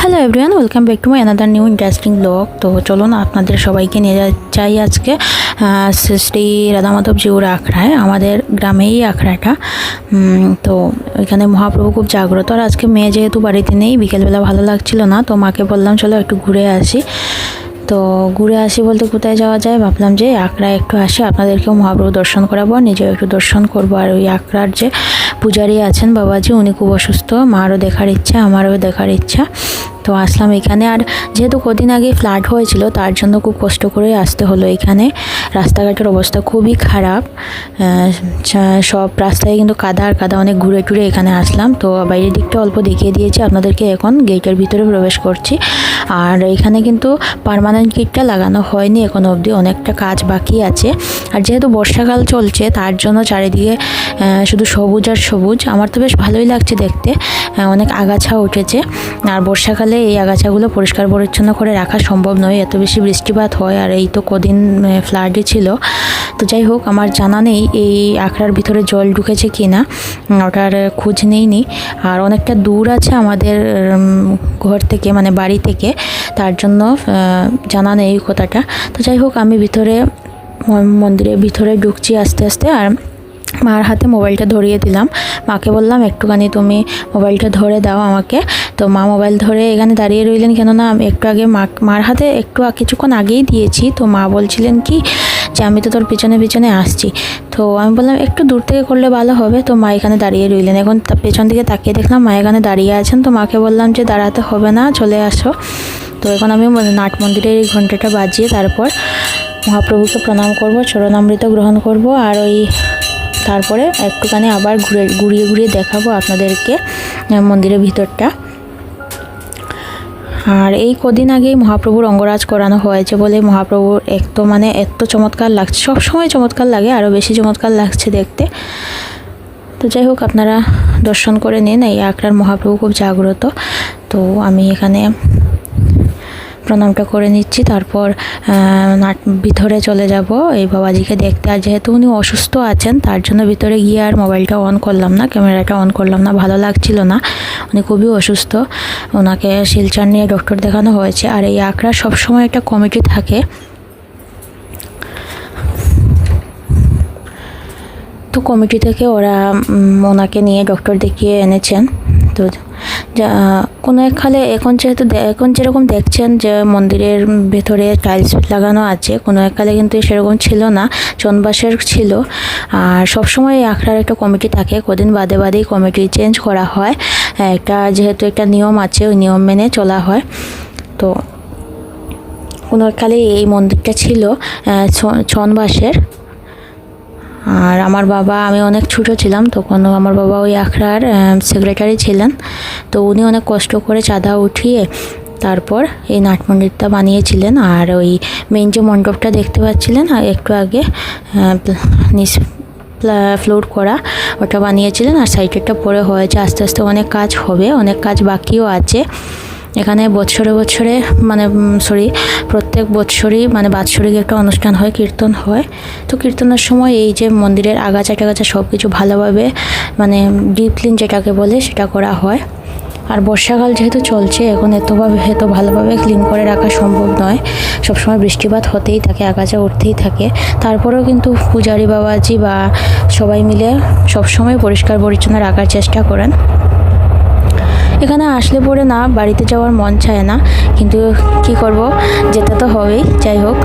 Hello everyone, welcome back to my another new interesting blog. তো চলুন আপনাদের সবাইকে নিয়ে যাই আজকে শ্রী রাধা মাধব জিউর আখড়ায়। আমাদের গ্রামেই আখড়াটা। তো এখানে মহাপ্রভু খুব জাগ্রত। আর আজকে মেয়ে যেহেতু বাড়িতে নেই, বিকেলবেলা ভালো লাগছিল না, তো মাকে বললাম চলো একটু ঘুরে আসি। তো ঘুরে আসি বলতে কোথায় যাওয়া যায়, ভাবলাম যে আখড়ায় একটু আসি, আপনাদেরকেও মহাপ্রভু দর্শন করাবো, নিজেও একটু দর্শন করবো। আর ওই আখড়ার যে পূজারী আছেন বাবাজি, উনি খুব অসুস্থ, মারও দেখার ইচ্ছা, আমারও দেখার ইচ্ছা। তো আসলাম এখানে। আর যেহেতু কদিন আগে ফ্লাড হয়েছিল, তার জন্য খুব কষ্ট করে আসতে হলো এখানে। রাস্তাঘাটের অবস্থা খুবই খারাপ, সব রাস্তায় কিন্তু কাদা আর কাদা, অনেক ঘুরে টুরে এখানে আসলাম। তো বাইরের দিকটা অল্প দেখিয়ে দিয়েছি আপনাদেরকে, এখন গেটের ভিতরে প্রবেশ করছি। আর এখানে কিন্তু পার্মানেন্ট গেটটা লাগানো হয়নি এখন অবধি, অনেকটা কাজ বাকি আছে। আর যেহেতু বর্ষাকাল চলছে, তার জন্য চারিদিকে শুধু সবুজ আর সবুজ। আমার তো বেশ ভালোই লাগছে দেখতে, অনেক আগাছা উঠেছে। আর বর্ষাকালে এই আগাছাগুলো পরিষ্কার পরিচ্ছন্ন করে রাখা সম্ভব নয়, এত বেশি বৃষ্টিপাত হয়। আর এই তো কদিন ফ্লাডই ছিল। তো যাই হোক, আমার জানা নেই এই আখড়ার ভিতরে জল ঢুকেছে কি না, ওটার খোঁজ নেইনি। আর অনেকটা দূর আছে আমাদের ঘর থেকে, মানে বাড়ি থেকে, তার জন্য জানা নেই এই কথাটা। তো যাই হোক, আমি মন্দিরের ভিতরে ঢুকছি আস্তে আস্তে। আর মার হাতে মোবাইলটা ধরিয়ে দিলাম, মাকে বললাম একটুখানি তুমি মোবাইলটা ধরে দাও আমাকে। তো মা মোবাইল ধরে এখানে দাঁড়িয়ে রইলেন, কেননা আমি একটু আগে মার হাতে কিছুক্ষণ আগেই দিয়েছি। তো মা বলছিলেন কি যে আমি তো তোর পিছনে পিছনে আসছি। তো আমি বললাম একটু দূর থেকে করলে ভালো হবে। তো মা এখানে দাঁড়িয়ে রইলেন। এখন পেছন দিকে তাকিয়ে দেখলাম মা এখানে দাঁড়িয়ে আছেন। তো মাকে বললাম যে দাঁড়াতে হবে না, চলে আসো। তো এখন আমি নাট মন্দিরের এই ঘন্টাটা বাজিয়ে তারপর মহাপ্রভুকে প্রণাম করব, চরণামৃত গ্রহণ করব। আর তারপরে একটুখানি আবার ঘুরিয়ে দেখাবো আপনাদেরকে মন্দিরের ভিতরটা। আর এই কদিন আগেই মহাপ্রভুর অঙ্গরাজ করানো হয়েছে বলে মহাপ্রভুর এত চমৎকার লাগছে, সবসময় চমৎকার লাগে, আরও বেশি চমৎকার লাগছে দেখতে। তো যাই হোক, আপনারা দর্শন করে নিন, এই আখড়ার মহাপ্রভু খুব জাগ্রত। তো আমি এখানে প্রণামটা করে নিচ্ছি, তারপর ভিতরে চলে যাব এই বাবাজিকে দেখতে। আর যেহেতু উনি অসুস্থ আছেন, তার জন্য ভিতরে গিয়ে আর মোবাইলটা অন করলাম না, ক্যামেরাটা অন করলাম না, ভালো লাগছিল না, উনি খুবই অসুস্থ। ওনাকে শিলচর নিয়ে ডক্টর দেখানো হয়েছে। আর এই আখড়ার সবসময় একটা কমিটি থাকে, তো কমিটি থেকে ওরা ওনাকে নিয়ে ডক্টর দেখিয়ে এনেছেন। তো কোনো একখানে এখন যেরকম দেখছেন যে মন্দিরের ভেতরে টাইলস লাগানো আছে, কোনো এককালে কিন্তু সেরকম ছিল না, চনবাসের ছিল। আর সবসময় এই আখড়ার একটা কমিটি থাকে, কদিন বাদেই কমিটি চেঞ্জ করা হয়। যেহেতু একটা নিয়ম আছে, ওই নিয়ম মেনে চলা হয়। তো কোনো এককালে এই মন্দিরটা ছিল চনবাসের। আর আমি অনেক ছোটো ছিলাম তখন, আমার বাবা ওই আখড়ার সেক্রেটারি ছিলেন। তো উনি অনেক কষ্ট করে চাঁদা উঠিয়ে তারপর এই নাট মন্দিরটা বানিয়েছিলেন। আর ওই মেইন যে মণ্ডপটা দেখতে পাচ্ছিলেন একটু আগে ফ্লোর করা, ওটা বানিয়েছিলেন। আর সাইডেরটা পরে হয়েছে, আস্তে আস্তে অনেক কাজ হবে, অনেক কাজ বাকিও আছে। এখানে প্রত্যেক বৎসরই বাৎসরিক একটা অনুষ্ঠান হয়, কীর্তন হয়। তো কীর্তনের সময় এই যে মন্দিরের আগাছা টাগাছা সব কিছু ভালোভাবে ডিপ ক্লিন যেটাকে বলে সেটা করা হয়। আর বর্ষাকাল যেহেতু চলছে, এখন এত ভালোভাবে ক্লিন করে রাখা সম্ভব নয়, সবসময় বৃষ্টিপাত হতেই থাকে, আগাছা উঠতেই থাকে। তারপরেও কিন্তু পূজারী বাবাজি বা সবাই মিলে সবসময় পরিষ্কার পরিচ্ছন্ন রাখার চেষ্টা করেন। এখানে আসলে পরে না বাড়িতে যাওয়ার মন চায় না, কিন্তু কি করব, যেতে তো হবেই। যাই হোক,